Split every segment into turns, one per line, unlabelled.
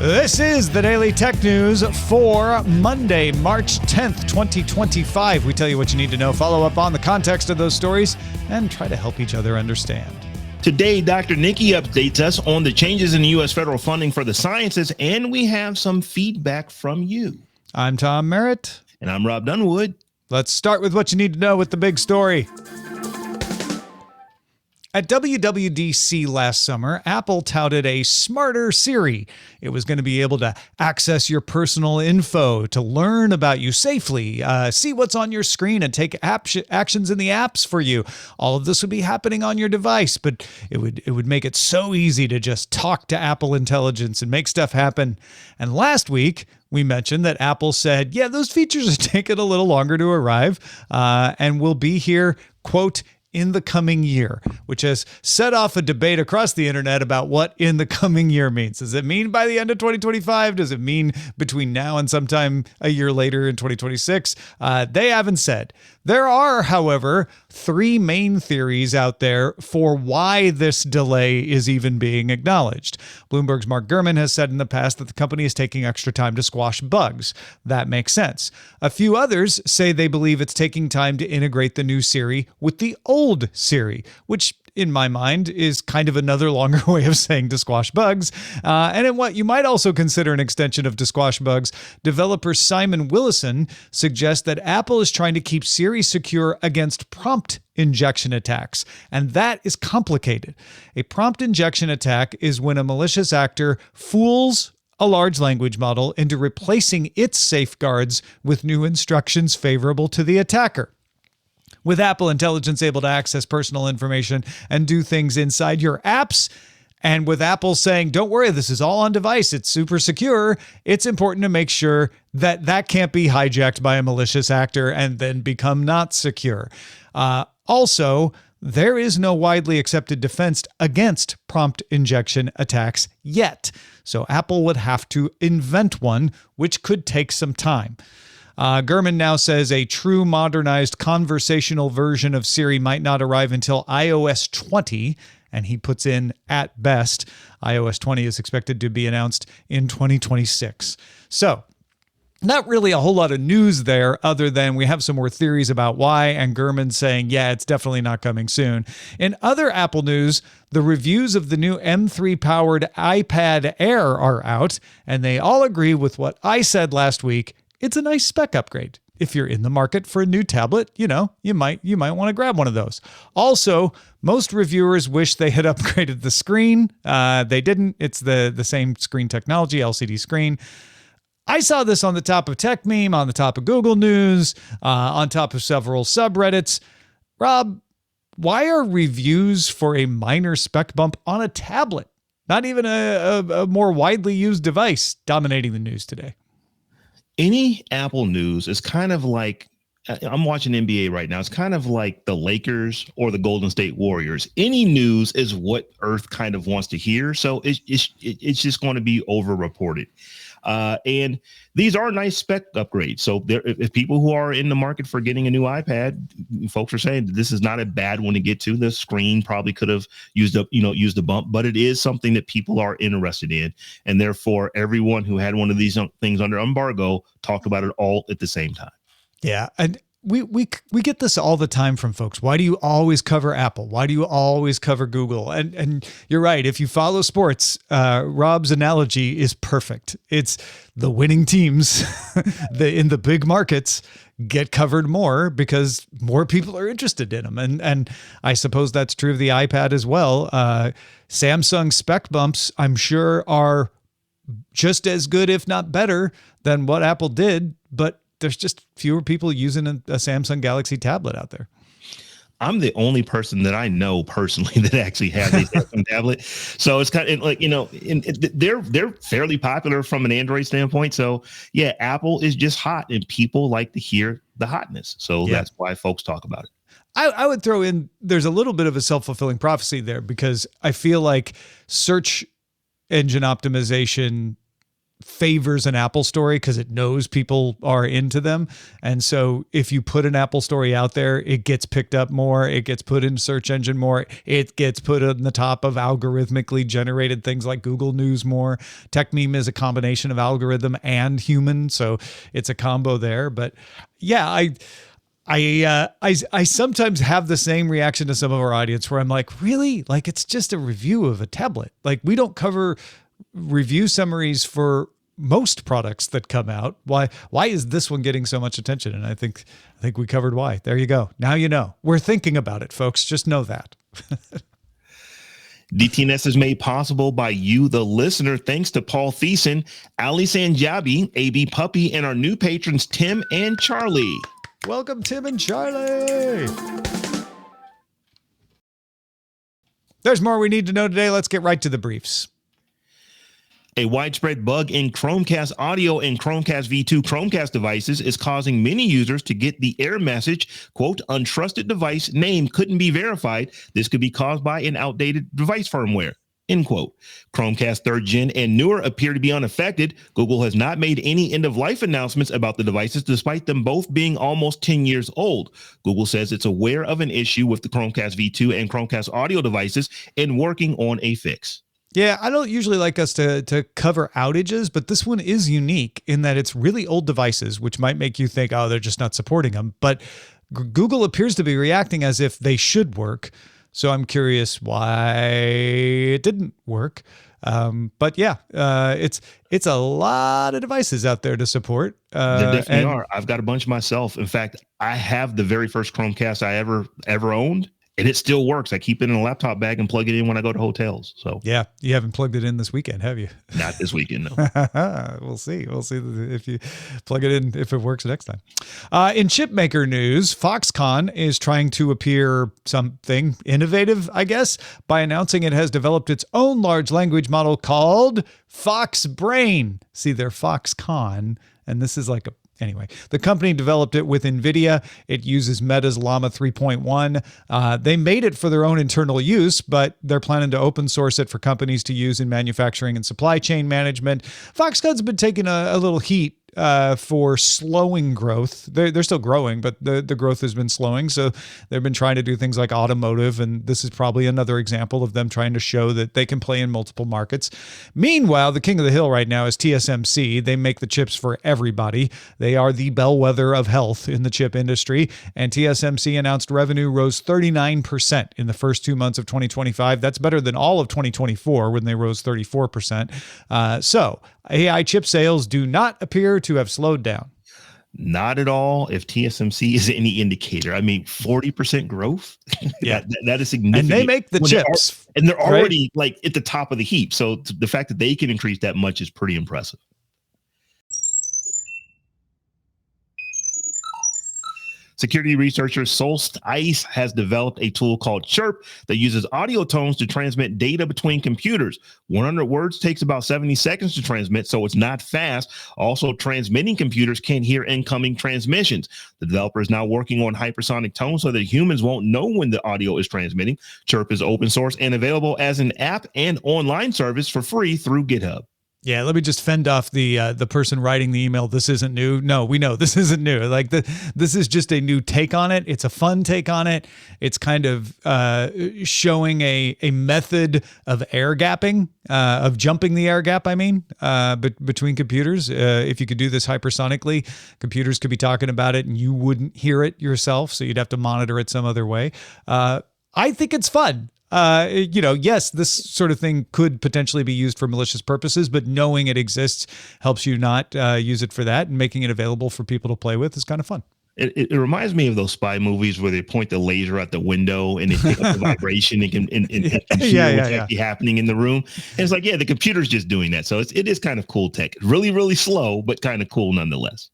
This is the Daily Tech News for Monday, March 10th, 2025. We tell you what you need to know, follow up on the context of those stories, and try to help each other understand.
Today, Dr. Niki updates us on the changes in the U.S. federal funding for the sciences, and we have some feedback from you.
I'm Tom Merritt.
And I'm Robb Dunewood.
Let's start with what you need to know with the big story. At WWDC last summer, Apple touted a smarter Siri. It was going to be able to access your personal info, to learn about you safely, see what's on your screen, and take actions in the apps for you. All of this would be happening on your device, but it would make it so easy to just talk to Apple Intelligence and make stuff happen. And last week, we mentioned that Apple said, yeah, those features are taking a little longer to arrive and will be here, quote, in the coming year, which has set off a debate across the internet about what in the coming year means. Does it mean by the end of 2025? Does it mean between now and sometime a year later in 2026? They haven't said. There are, however, three main theories out there for why this delay is even being acknowledged. Bloomberg's Mark Gurman has said in the past that the company is taking extra time to squash bugs. That makes sense. A few others say they believe it's taking time to integrate the new Siri with the old Siri, which in my mind is kind of another longer way of saying to squash bugs. And in what you might also consider an extension of to squash bugs, developer Simon Willison suggests that Apple is trying to keep Siri secure against prompt injection attacks. And that is complicated. A prompt injection attack is when a malicious actor fools a large language model into replacing its safeguards with new instructions favorable to the attacker. With Apple Intelligence able to access personal information and do things inside your apps, and with Apple saying, don't worry, this is all on device, it's super secure, it's important to make sure that that can't be hijacked by a malicious actor and then become not secure. Also, there is no widely accepted defense against prompt injection attacks yet. So Apple would have to invent one, which could take some time. Gurman now says a true modernized conversational version of Siri might not arrive until iOS 20, and he puts in at best. iOS 20 is expected to be announced in 2026. So, not really a whole lot of news there other than we have some more theories about why, and Gurman saying, yeah, it's definitely not coming soon. In other Apple news, the reviews of the new M3-powered iPad Air are out, and they all agree with what I said last week. It's a nice spec upgrade. If you're in the market for a new tablet, you might want to grab one of those. Also, most reviewers wish they had upgraded the screen. They didn't. It's the same screen technology, LCD screen. I saw this on the top of Tech Meme, on the top of Google News, on top of several subreddits. Rob, why are reviews for a minor spec bump on a tablet, not even a more widely used device, dominating the news today?
Any Apple news is kind of like, I'm watching NBA right now. It's kind of like the Lakers or the Golden State Warriors. Any news is what Earth kind of wants to hear. So it's just going to be over-reported. And these are nice spec upgrades. So if people who are in the market for getting a new iPad, folks are saying this is not a bad one to get to. The screen probably could have used a bump, but it is something that people are interested in. And therefore, everyone who had one of these things under embargo talked about it all at the same time. Yeah.
And we get this all the time from folks. Why do you always cover Apple? Why do you always cover Google? And you're right. If you follow sports, Robb's analogy is perfect. It's the winning teams in the big markets get covered more because more people are interested in them. And I suppose that's true of the iPad as well. Samsung spec bumps, I'm sure, are just as good, if not better, than what Apple did, but there's just fewer people using a Samsung Galaxy tablet out there.
I'm the only person that I know personally that actually has a Samsung tablet. So it's kind of like, they're fairly popular from an Android standpoint. So yeah, Apple is just hot and people like to hear the hotness. So that's why folks talk about it.
I would throw in, there's a little bit of a self-fulfilling prophecy there because I feel like search engine optimization favors an Apple story because it knows people are into them. And so if you put an Apple story out there, it gets picked up more. It gets put in search engine more. It gets put on the top of algorithmically generated things like Google News more. TechMeme is a combination of algorithm and human. So it's a combo there. But yeah, I sometimes have the same reaction to some of our audience where I'm like, really? Like, it's just a review of a tablet. Like, we don't cover review summaries for most products that come out. Why is this one getting so much attention? And I think we covered why. There you go. Now you know. We're thinking about it, folks. Just know that.
DTNS is made possible by you, the listener, thanks to Paul Thiessen, Ali Sanjabi, AB Puppy, and our new patrons, Tim and Charlie.
Welcome, Tim and Charlie. There's more we need to know today. Let's get right to the briefs.
A widespread bug in Chromecast audio and Chromecast V2 Chromecast devices is causing many users to get the error message, quote, untrusted device name couldn't be verified. This could be caused by an outdated device firmware, end quote. Chromecast 3rd Gen and newer appear to be unaffected. Google has not made any end-of-life announcements about the devices, despite them both being almost 10 years old. Google says it's aware of an issue with the Chromecast V2 and Chromecast audio devices and working on a fix.
Yeah, I don't usually like us to cover outages, but this one is unique in that it's really old devices, which might make you think, oh, they're just not supporting them. But Google appears to be reacting as if they should work. So I'm curious why it didn't work. But yeah, it's a lot of devices out there to support.
There definitely are. I've got a bunch myself. In fact, I have the very first Chromecast I ever owned. And it still works. I keep it in a laptop bag and plug it in when I go to hotels. So
yeah, you haven't plugged it in this weekend, have you?
Not this weekend, no.
We'll see. We'll see if you plug it in, if it works next time. In chipmaker news, Foxconn is trying to appear something innovative, I guess, by announcing it has developed its own large language model called Fox Brain. See, they're Foxconn, and this is like a Anyway, the company developed it with NVIDIA. It uses Meta's Llama 3.1. They made it for their own internal use, but they're planning to open source it for companies to use in manufacturing and supply chain management. Foxconn's been taking a little heat for slowing growth. They're still growing, but the growth has been slowing. So they've been trying to do things like automotive, and this is probably another example of them trying to show that they can play in multiple markets. Meanwhile, the king of the hill right now is TSMC. They make the chips for everybody. They are the bellwether of health in the chip industry, and TSMC announced revenue rose 39% in the first 2 months of 2025. That's better than all of 2024 when they rose 34%. So AI chip sales do not appear to have slowed down.
Not at all. If TSMC is any indicator, I mean, 40% growth.
Yeah,
that is significant.
And they make the chips,
and they're already like at the top of the heap. So the fact that they can increase that much is pretty impressive. Security researcher Solst Ice has developed a tool called Chirp that uses audio tones to transmit data between computers. 100 words takes about 70 seconds to transmit, so it's not fast. Also, transmitting computers can't hear incoming transmissions. The developer is now working on hypersonic tones so that humans won't know when the audio is transmitting. Chirp is open source and available as an app and online service for free through GitHub.
Yeah, let me just fend off the person writing the email. This isn't new. No, we know this isn't new. Like this is just a new take on it. It's a fun take on it. It's kind of showing a method of air gapping, of jumping the air gap. I mean, between computers. If you could do this hypersonically, computers could be talking about it and you wouldn't hear it yourself. So you'd have to monitor it some other way. I think it's fun. Yes, this sort of thing could potentially be used for malicious purposes, but knowing it exists helps you not use it for that, and making it available for people to play with is kind of fun.
It reminds me of those spy movies where they point the laser at the window and they pick up the vibration and can hear what's actually happening in the room. And it's like, yeah, the computer's just doing that. So it is kind of cool tech. Really, really slow, but kind of cool nonetheless.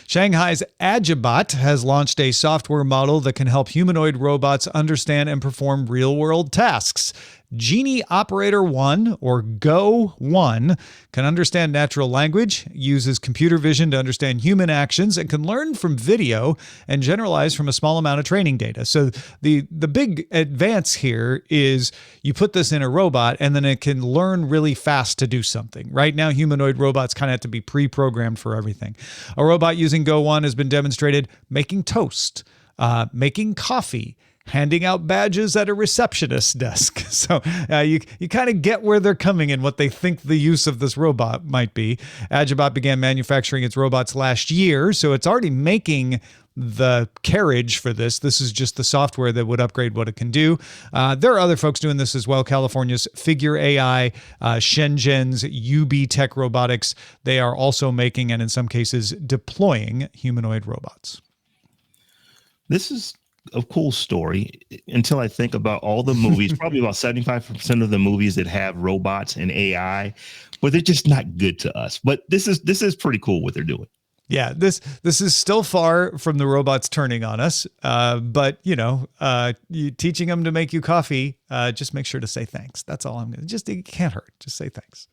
Shanghai's Agibot has launched a software model that can help humanoid robots understand and perform real-world tasks. Genie Operator 1, or Go 1, can understand natural language, uses computer vision to understand human actions, and can learn from video and generalize from a small amount of training data. So the big advance here is you put this in a robot and then it can learn really fast to do something. Right now, humanoid robots kind of have to be pre-programmed for everything. A robot using Go 1 has been demonstrated making toast, making coffee, handing out badges at a receptionist's desk. So you kind of get where they're coming and what they think the use of this robot might be. Agibot began manufacturing its robots last year, so it's already making the carriage for this. This is just the software that would upgrade what it can do. There are other folks doing this as well. California's Figure AI, Shenzhen's UB Tech Robotics. They are also making and in some cases deploying humanoid robots.
This is a cool story until I think about all the movies, probably about 75% of the movies that have robots and AI, but they're just not good to us. But this is pretty cool what they're doing. Yeah,
this is still far from the robots turning on us. But you teaching them to make you coffee, just make sure to say thanks. That's all I'm going to just, it can't hurt. Just say thanks.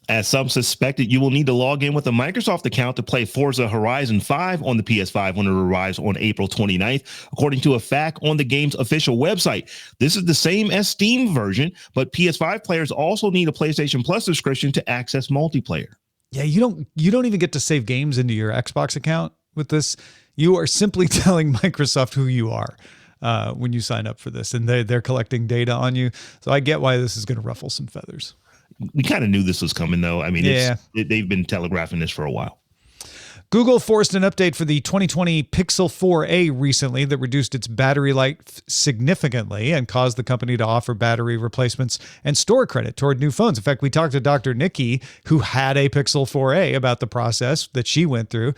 As some suspected, you will need to log in with a Microsoft account to play Forza Horizon 5 on the PS5 when it arrives on April 29th, according to a fact on the game's official website. This is the same as Steam version, but PS5 players also need a PlayStation Plus subscription to access multiplayer.
Yeah, you don't even get to save games into your Xbox account with this. You are simply telling Microsoft who you are when you sign up for this, and they're collecting data on you. So I get why this is going to ruffle some feathers.
We kind of knew this was coming, though. I mean, they've been telegraphing this for a while.
Google forced an update for the 2020 Pixel 4a recently that reduced its battery life significantly and caused the company to offer battery replacements and store credit toward new phones. In fact, we talked to Dr. Niki, who had a Pixel 4a, about the process that she went through.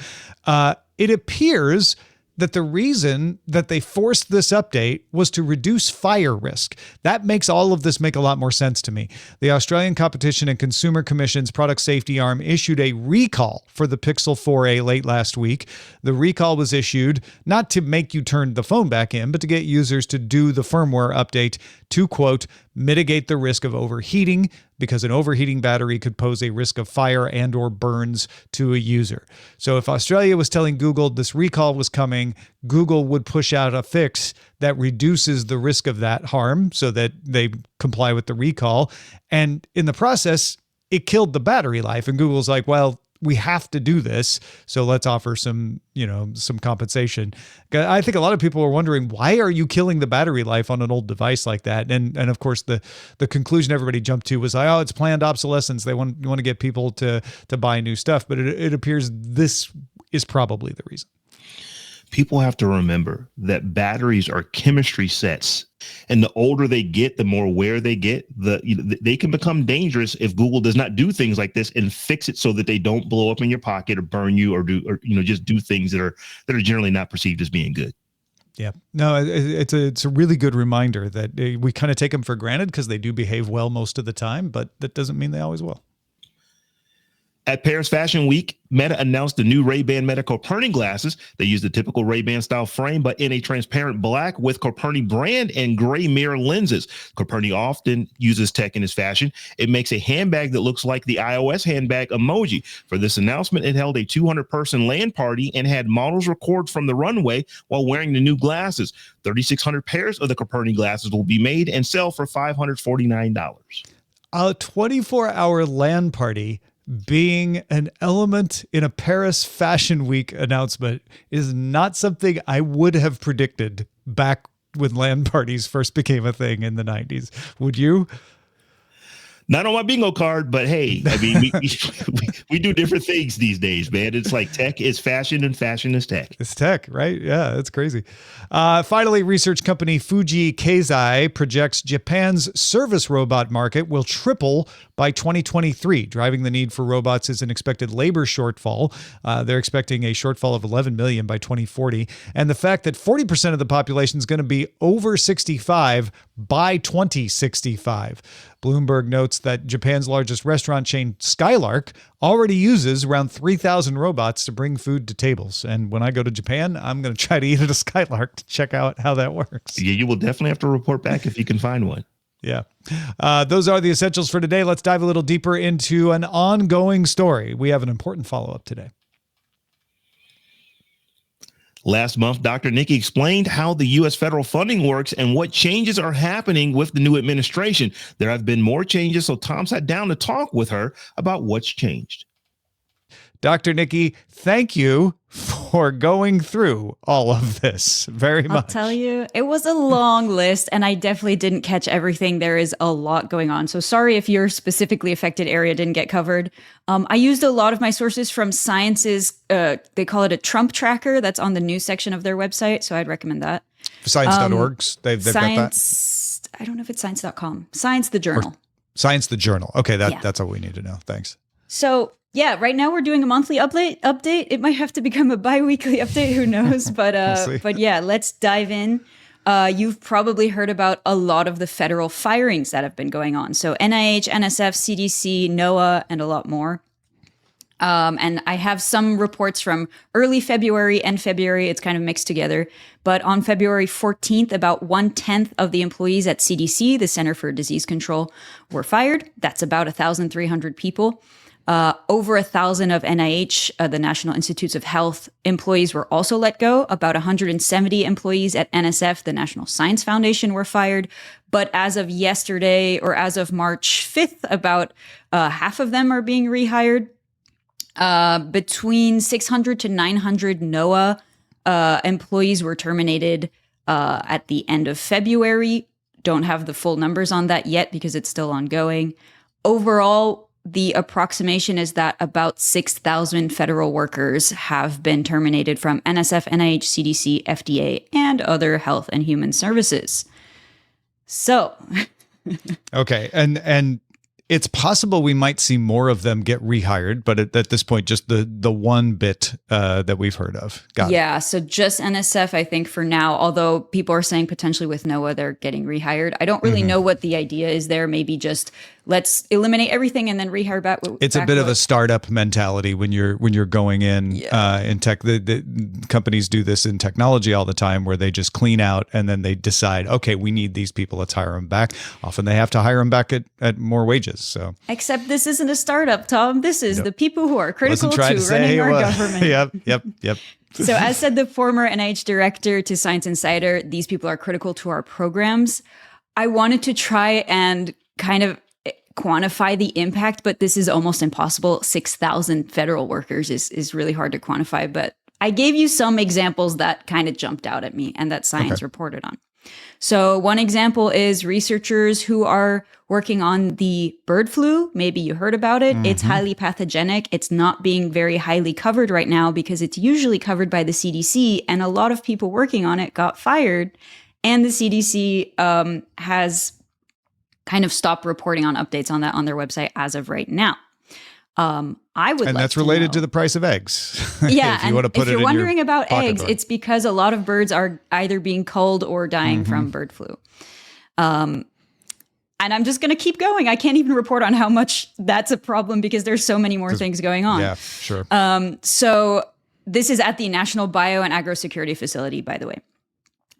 It appears that the reason that they forced this update was to reduce fire risk. That makes all of this make a lot more sense to me. The Australian Competition and Consumer Commission's product safety arm issued a recall for the Pixel 4a late last week. The recall was issued not to make you turn the phone back in, but to get users to do the firmware update to, quote, mitigate the risk of overheating, because an overheating battery could pose a risk of fire and or burns to a user. So if Australia was telling Google this recall was coming, Google would push out a fix that reduces the risk of that harm so that they comply with the recall. And in the process, it killed the battery life. And Google's like, well, we have to do this, so let's offer some compensation. I think a lot of people are wondering, why are you killing the battery life on an old device like that? And of course, the conclusion everybody jumped to was, oh, it's planned obsolescence. They want to get people to buy new stuff. But it appears this is probably the reason.
People have to remember that batteries are chemistry sets, and the older they get, the more wear they get. They can become dangerous if Google does not do things like this and fix it so that they don't blow up in your pocket or burn you or just do things that are generally not perceived as being good.
Yeah, no, it's a really good reminder that we kind of take them for granted because they do behave well most of the time, but that doesn't mean they always will.
At Paris Fashion Week, Meta announced the new Ray-Ban Meta Coperni glasses. They use the typical Ray-Ban style frame, but in a transparent black with Coperni brand and gray mirror lenses. Coperni often uses tech in his fashion. It makes a handbag that looks like the iOS handbag emoji. For this announcement, it held a 200-person LAN party and had models record from the runway while wearing the new glasses. 3,600 pairs of the Coperni glasses will be made and sell for $549.
A 24-hour LAN party being an element in a Paris Fashion Week announcement is not something I would have predicted back when LAN parties first became a thing in the 90s. Would you?
Not on my bingo card, but hey, I mean, we do different things these days, man. It's like tech is fashion and fashion is tech.
It's tech, right? Yeah, that's crazy. Finally, research company Fuji Keizai projects Japan's service robot market will triple by 2023. Driving the need for robots is an expected labor shortfall. They're expecting a shortfall of 11 million by 2040. And the fact that 40% of the population is going to be over 65 by 2065. Bloomberg notes that Japan's largest restaurant chain, Skylark, already uses around 3,000 robots to bring food to tables. And when I go to Japan, I'm going to try to eat at a Skylark to check out how that works.
Yeah, you will definitely have to report back if you can find one.
Yeah. Those are the essentials for today. Let's dive a little deeper into an ongoing story. We have an important follow-up today.
Last month, Dr. Niki explained how the U.S. federal funding works and what changes are happening with the new administration. There have been more changes, so Tom sat down to talk with her about what's changed.
Dr. Niki, thank you for going through all of this very much.
I'll tell you, it was a long list, and I definitely didn't catch everything. There is a lot going on. So sorry if your specifically affected area didn't get covered. I used a lot of my sources from Science's, they call it a Trump tracker. That's on the news section of their website. So I'd recommend that.
Science.org. They've got that.
I don't know if it's science.com. Science the Journal.
Or Science the Journal. Okay, that's all we need to know. Thanks.
So yeah, right now we're doing a monthly update. It might have to become a bi-weekly update. Who knows? But but yeah, let's dive in. You've probably heard about a lot of the federal firings that have been going on. So NIH, NSF, CDC, NOAA, and a lot more. And I have some reports from early February and February. It's kind of mixed together. But on February 14th, about 1/10 of the employees at CDC, the Center for Disease Control, were fired. That's about 1,300 people. Over 1,000 of NIH, the National Institutes of Health, employees were also let go. About 170 employees at NSF, the National Science Foundation, were fired. But as of yesterday, or as of March 5th, about half of them are being rehired. Between 600 to 900 NOAA employees were terminated at the end of February. Don't have the full numbers on that yet because it's still ongoing. Overall, the approximation is that about 6,000 federal workers have been terminated from NSF, NIH, CDC, FDA, and other health and human services. So.
Okay. And it's possible we might see more of them get rehired, but at this point, just the one bit that we've heard of. Got it.
Yeah, so just NSF, I think, for now, although people are saying potentially with NOAA, they're getting rehired. I don't really know what the idea is there. Maybe just let's eliminate everything and then rehire back.
It's a bit of a startup mentality when you're going in in tech. The companies do this in technology all the time, where they just clean out and then they decide, okay, we need these people, let's hire them back. Often they have to hire them back at more wages. So,
except this isn't a startup, Tom. This is the people who are critical to running our government.
Yep.
So as said the former NIH director to Science Insider, these people are critical to our programs. I wanted to try and kind of quantify the impact, but this is almost impossible. 6,000 federal workers is really hard to quantify, but I gave you some examples that kind of jumped out at me and that Science reported on. So one example is researchers who are working on the bird flu. Maybe you heard about it. It's highly pathogenic. It's not being very highly covered right now because it's usually covered by the CDC, and a lot of people working on it got fired. And the CDC has kind of stopped reporting on updates on that on their website as of right now. And
that's related to the price of eggs.
Yeah,
if you want to put
if you're
it
wondering
in your
about eggs, it's because a lot of birds are either being culled or dying from bird flu. And I'm just going to keep going. I can't even report on how much that's a problem because there's so many more things going on.
Yeah, sure.
So this is at the National Bio and Agrosecurity Facility, by the way.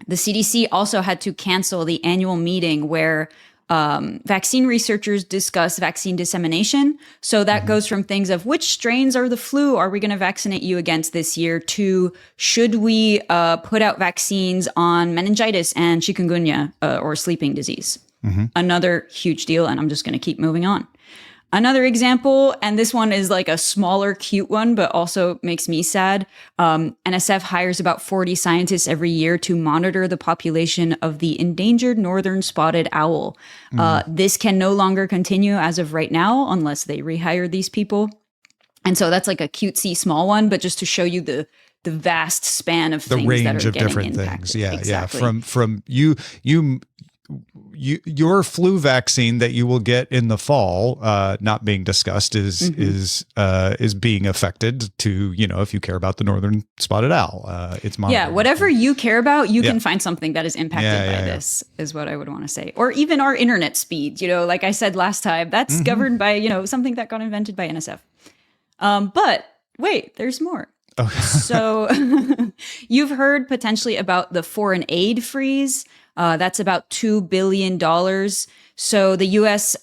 The CDC also had to cancel the annual meeting where vaccine researchers discuss vaccine dissemination. So that goes from things of which strains are the flu are we going to vaccinate you against this year to should we put out vaccines on meningitis and chikungunya or sleeping disease. Another huge deal. And I'm just going to keep moving on. Another example, and this one is like a smaller, cute one, but also makes me sad. NSF hires about 40 scientists every year to monitor the population of the endangered northern spotted owl. This can no longer continue as of right now unless they rehire these people. And so that's like a cutesy small one, but just to show you the vast span of things that are getting
different
impacted.
things. Yeah,
exactly.
yeah. From your flu vaccine that you will get in the fall, not being discussed, is being affected. To if you care about the northern spotted owl, it's monitored.
Yeah, whatever you care about, you can find something that is impacted by this. Is what I would want to say, or even our internet speed. Like I said last time, that's governed by something that got invented by NSF. But wait, there's more. Okay. So you've heard potentially about the foreign aid freeze. That's about $2 billion. So the U.S.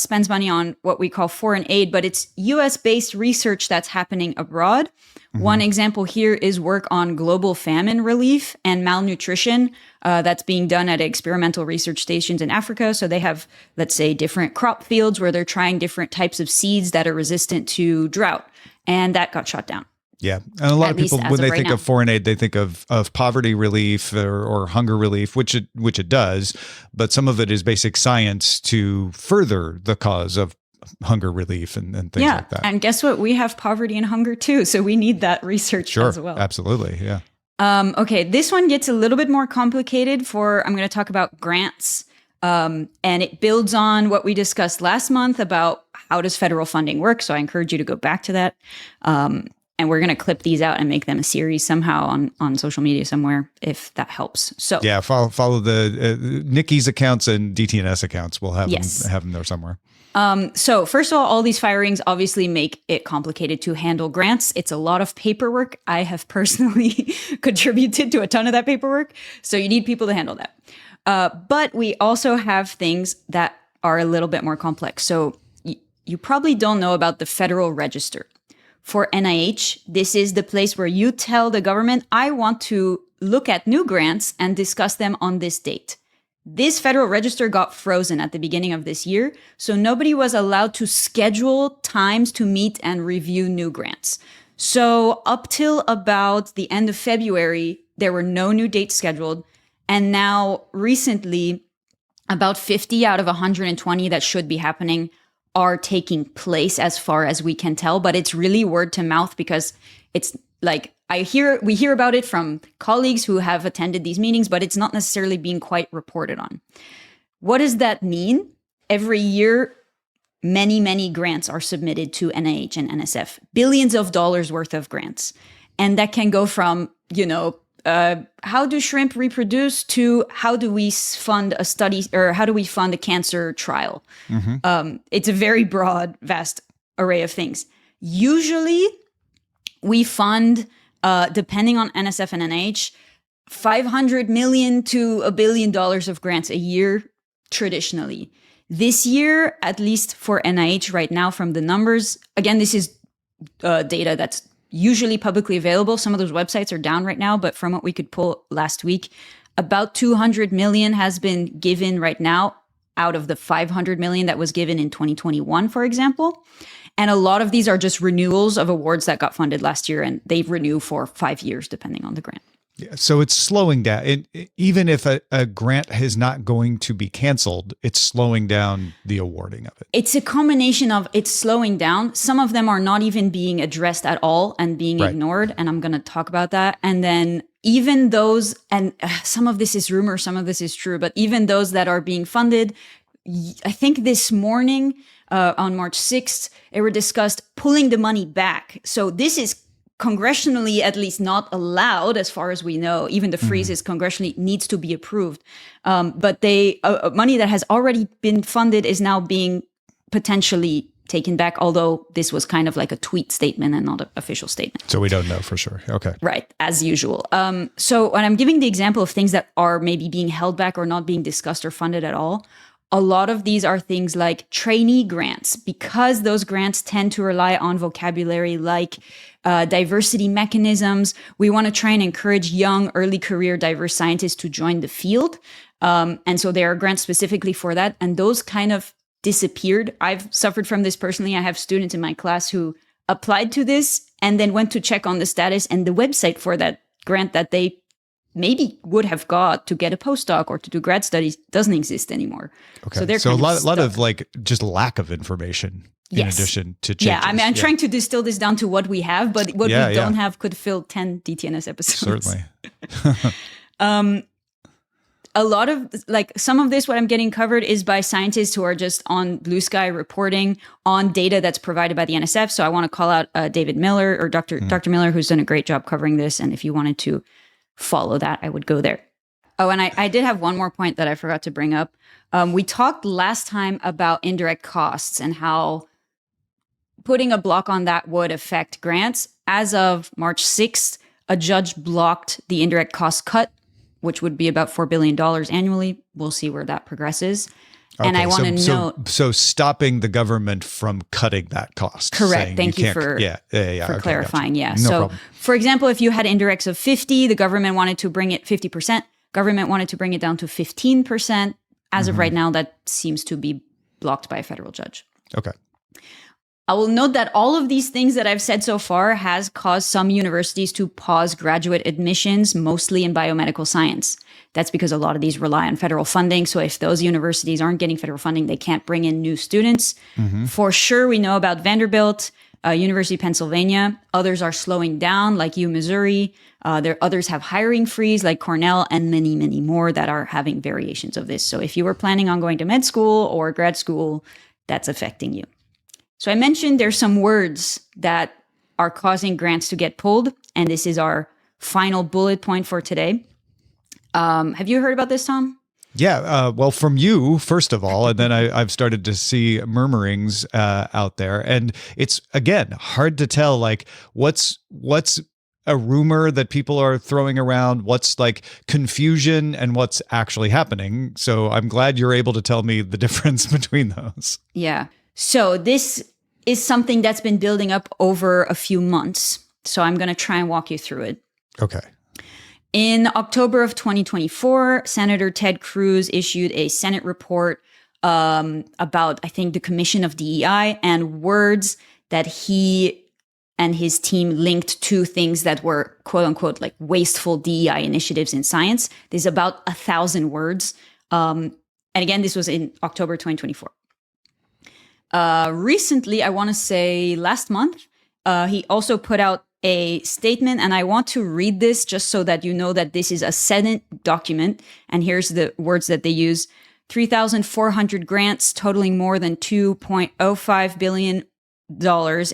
Spends money on what we call foreign aid, but it's U.S.-based research that's happening abroad. One example here is work on global famine relief and malnutrition that's being done at experimental research stations in Africa. So they have, let's say, different crop fields where they're trying different types of seeds that are resistant to drought. And that got shut down.
Yeah. And a lot of people, when they think
now.
of foreign aid, they think of poverty relief or hunger relief, which it does. But some of it is basic science to further the cause of hunger relief and things like that.
And guess what? We have poverty and hunger too. So we need that research as well.
Absolutely. Yeah.
Okay. This one gets a little bit more complicated I'm going to talk about grants. And it builds on what we discussed last month about how does federal funding work. So I encourage you to go back to that. And we're going to clip these out and make them a series somehow on social media somewhere, if that helps. So
yeah, follow the Niki's accounts and DTNS accounts. We'll have them there somewhere.
So first of all these firings obviously make it complicated to handle grants. It's a lot of paperwork. I have personally contributed to a ton of that paperwork. So you need people to handle that. But we also have things that are a little bit more complex. So you probably don't know about the Federal Register. For NIH, this is the place where you tell the government, I want to look at new grants and discuss them on this date. This Federal Register got frozen at the beginning of this year, so nobody was allowed to schedule times to meet and review new grants. So up till about the end of February, there were no new dates scheduled. And now recently, about 50 out of 120 that should be happening are taking place as far as we can tell, but it's really word to mouth because it's like we hear about it from colleagues who have attended these meetings, but it's not necessarily being quite reported on. What does that mean? Every year, many grants are submitted to NIH and NSF, billions of dollars worth of grants. And that can go from, how do shrimp reproduce to how do we fund a study or how do we fund a cancer trial? It's a very broad, vast array of things. Usually we fund, depending on NSF and NIH, $500 million to $1 billion of grants a year traditionally. This year, at least for NIH right now from the numbers, again, this is data that's usually publicly available. Some of those websites are down right now, but from what we could pull last week, about 200 million has been given right now out of the 500 million that was given in 2021, for example. And a lot of these are just renewals of awards that got funded last year, and they renew for 5 years, depending on the grant.
Yeah, so it's slowing down. Even if a grant is not going to be canceled, it's slowing down the awarding of it.
It's a combination of it's slowing down. Some of them are not even being addressed at all and being ignored. And I'm going to talk about that. And then even those, and some of this is rumor, some of this is true, but even those that are being funded, I think this morning on March 6th, it were discussed pulling the money back. So this is congressionally at least not allowed as far as we know. Even the freeze is congressionally needs to be approved. But money that has already been funded is now being potentially taken back, although this was kind of like a tweet statement and not an official statement.
So we don't know for sure. Okay.
Right, as usual. So when I'm giving the example of things that are maybe being held back or not being discussed or funded at all, a lot of these are things like trainee grants, because those grants tend to rely on vocabulary like diversity mechanisms. We want to try and encourage young, early career diverse scientists to join the field. And so there are grants specifically for that. And those kind of disappeared. I've suffered from this personally. I have students in my class who applied to this and then went to check on the status, and the website for that grant that they maybe would have got to get a postdoc or to do grad studies doesn't exist anymore.
Okay.
So they're
so a lot of
stuck.
like just lack of information in addition to changes.
Yeah, I mean, I'm trying to distill this down to what we have, but what we don't have could fill 10 DTNS episodes.
Certainly.
A lot of some of this, what I'm getting covered is by scientists who are just on Blue Sky reporting on data that's provided by the NSF. So I want to call out David Miller or Dr. Miller, who's done a great job covering this. And if you wanted to follow that, I would go there. Oh, and I did have one more point that I forgot to bring up. We talked last time about indirect costs and how putting a block on that would affect grants. As of March 6th, a judge blocked the indirect cost cut which would be about $4 billion annually. We'll see where that progresses. And
Okay,
I want to know.
So stopping the government from cutting that cost.
Correct. Thank you
can't-
for
okay,
clarifying.
gotcha.
Yeah.
No
So,
problem.
for example, if you had indirects of 50, the government wanted to bring it 50%. Government wanted to bring it down to 15%. As of right now, that seems to be blocked by a federal judge.
Okay.
I will note that all of these things that I've said so far has caused some universities to pause graduate admissions, mostly in biomedical science. That's because a lot of these rely on federal funding. So if those universities aren't getting federal funding, they can't bring in new students. For sure, we know about Vanderbilt, University of Pennsylvania. Others are slowing down, like U Missouri. Others have hiring freeze, like Cornell, and many, many more that are having variations of this. So if you were planning on going to med school or grad school, that's affecting you. So I mentioned there's some words that are causing grants to get pulled, and this is our final bullet point for today. Have you heard about this, Tom?
Yeah, well, from you, first of all, and then I've started to see murmurings out there. And it's, again, hard to tell, like, what's a rumor that people are throwing around, what's like confusion, and what's actually happening. So I'm glad you're able to tell me the difference between those.
Yeah. So this is something that's been building up over a few months. So I'm going to try and walk you through it.
Okay.
In October of 2024, Senator Ted Cruz issued a Senate report about, I think, the Commission of DEI and words that he and his team linked to things that were, quote unquote, like wasteful DEI initiatives in science. There's about 1,000 words. And again, this was in October 2024. Recently, I want to say last month, he also put out a statement, and I want to read this just so that you know that this is a Senate document. And here's the words that they use: 3,400 grants totaling more than $2.05 billion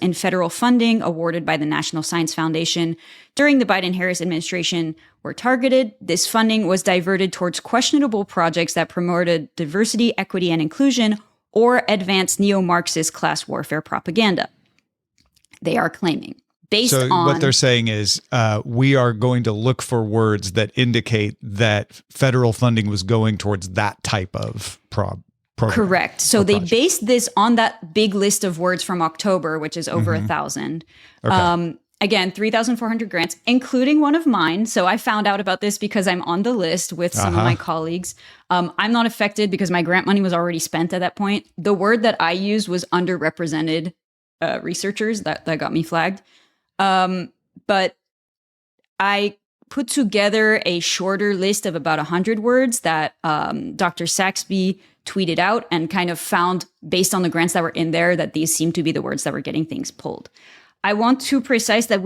in federal funding awarded by the National Science Foundation during the Biden-Harris administration were targeted. This funding was diverted towards questionable projects that promoted diversity, equity, and inclusion, or advanced neo-Marxist class warfare propaganda. They are claiming.
So what they're saying is we are going to look for words that indicate that federal funding was going towards that type of program.
Correct. So they based this on that big list of words from October, which is over 1,000. Okay. Again, 3,400 grants, including one of mine. So I found out about this because I'm on the list with some of my colleagues. I'm not affected because my grant money was already spent at that point. The word that I used was underrepresented researchers. That got me flagged. But I put together a shorter list of about 100 words that Dr. Saxby tweeted out and kind of found, based on the grants that were in there, that these seemed to be the words that were getting things pulled. I want to precise that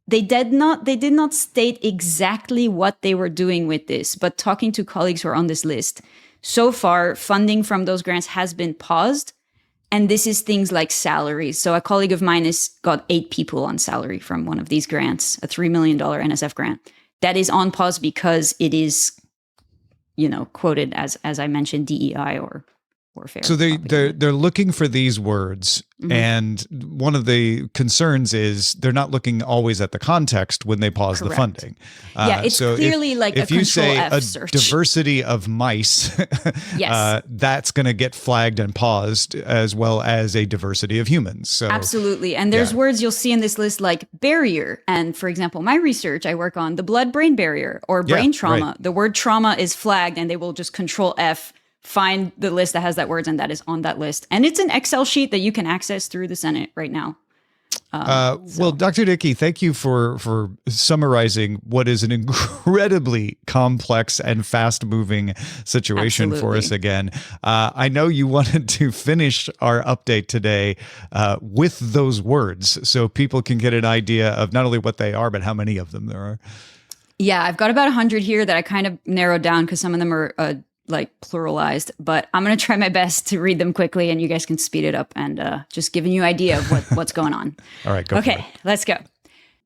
they did not state exactly what they were doing with this, but talking to colleagues who are on this list, so far funding from those grants has been paused. And this is things like salaries. So a colleague of mine has got 8 people on salary from one of these grants, a $3 million NSF grant. That is on pause because it is, quoted as I mentioned, DEI or warfare.
So they're looking for these words, and one of the concerns is they're not looking always at the context when they pause the funding.
Yeah, it's
so
clearly like
if
a
you say
Control F
a
search.
diversity of mice,
yes,
that's going to get flagged and paused, as well as a diversity of humans. So
absolutely, and there's words you'll see in this list like barrier, and for example, my research, I work on the blood-brain barrier or brain trauma.
Right.
The word trauma is flagged, and they will just Control F. Find the list that has that words, and that is on that list. And it's an Excel sheet that you can access through the Senate right now.
Well, Dr. Niki, thank you for summarizing what is an incredibly complex and fast-moving situation for us again. I know you wanted to finish our update today with those words so people can get an idea of not only what they are, but how many of them there are.
Yeah, I've got about 100 here that I kind of narrowed down because some of them are like pluralized, but I'm going to try my best to read them quickly and you guys can speed it up and just giving you an idea of what's going on.
All right, go for it.
Okay, let's go.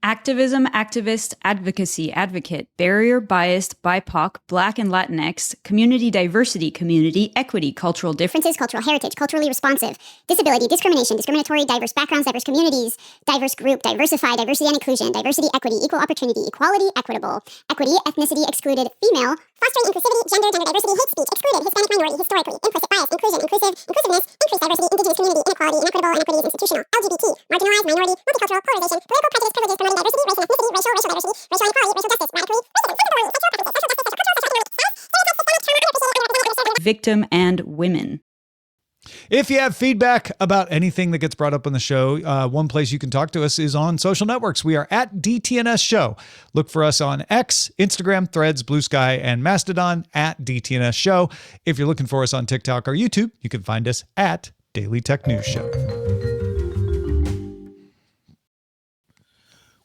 activism, activist, advocacy, advocate, barrier, biased, BIPOC, Black and Latinx, community diversity, community equity, cultural differences,
cultural heritage, culturally responsive, disability, discrimination, discriminatory, diverse backgrounds, diverse communities, diverse group, diversify, diversity and inclusion, diversity, equity, equal opportunity, equality, equitable, equity, ethnicity, excluded, female, fostering inclusivity, gender diversity, hate speech, excluded, Hispanic minority, historically, implicit bias, inclusion, inclusiveness, increased diversity, indigenous community, inequality, inequitable, inequities, institutional, LGBT, marginalized, minority, multicultural, polarization, political prejudice, privileges, promoting diversity, race and ethnicity, racial diversity, racial inequality, racial justice, radically,
victim, and women.
If you have feedback about anything that gets brought up on the show, one place you can talk to us is on social networks. We are at DTNS Show. Look for us on X, Instagram, Threads, Blue Sky, and Mastodon at DTNS Show. If you're looking for us on TikTok or YouTube, you can find us at Daily Tech News Show.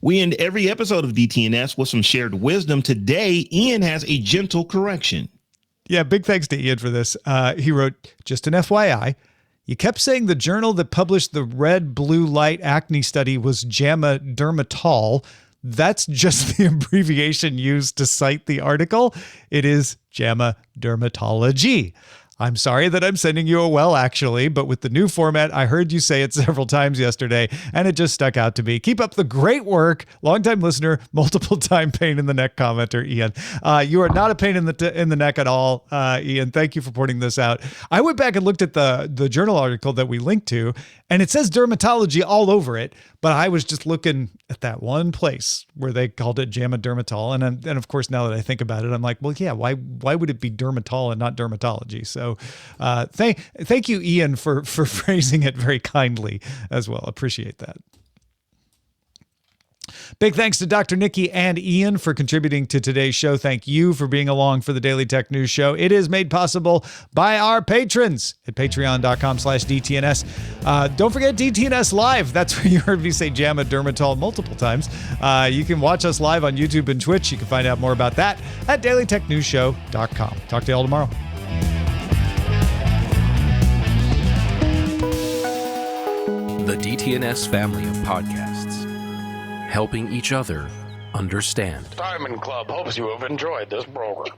We end every episode of DTNS with some shared wisdom. Today, Ian has a gentle correction.
Yeah, big thanks to Ian for this. He wrote, just an FYI, you kept saying the journal that published the red blue light acne study was JAMA Dermatol. That's just the abbreviation used to cite the article. It is JAMA Dermatology. I'm sorry that I'm sending you a well, actually, but with the new format, I heard you say it several times yesterday, and it just stuck out to me. Keep up the great work. Longtime listener, multiple time pain in the neck commenter, Ian. You are not a pain in the neck at all, Ian. Thank you for pointing this out. I went back and looked at the journal article that we linked to, and it says dermatology all over it, but I was just looking at that one place where they called it JAMA Dermatol. And of course, now that I think about it, I'm like, well, yeah, why would it be dermatol and not dermatology? So thank you, Ian, for phrasing it very kindly as well. Appreciate that. Big thanks to Dr. Niki and Ian for contributing to today's show. Thank you for being along for the Daily Tech News Show. It is made possible by our patrons at patreon.com/DTNS. Don't forget DTNS Live. That's where you heard me say JAMA Dermatol multiple times. You can watch us live on YouTube and Twitch. You can find out more about that at dailytechnewsshow.com. Talk to you all tomorrow.
The DTNS family of podcasts, helping each other understand.
Diamond Club hopes you have enjoyed this program.